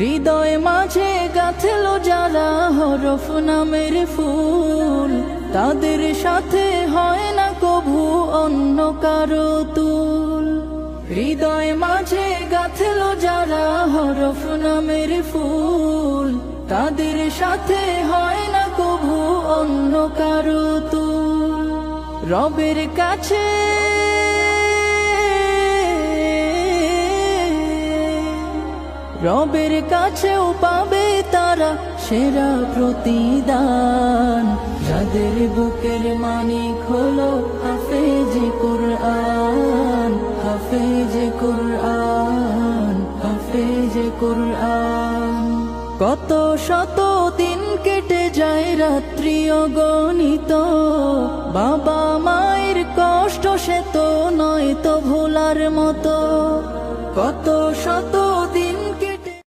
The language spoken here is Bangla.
হৃদয় মাঝে গাঁথলো যারা হরফ নামের ফুল, তাদের সাথে হয় না কভু অন্য কারো তুল। হৃদয় মাঝে গাঁথলো যারা হরফ নামের ফুল, তাদের সাথে হয় না কভু অন্য কারো তুল। রবের কাছে রবের কাছেও পাবে তারা সেরা প্রতিদান, যাদের বুকের মানিক হলো হাফেজে কুরআন, হাফেজে কুরআন, হাফেজে কুরআন। কত শত দিন কেটে যায় রাত্রি অগণিত, বাবা মায়ের কষ্ট সে তো নয় তো ভোলার মতো। কত শত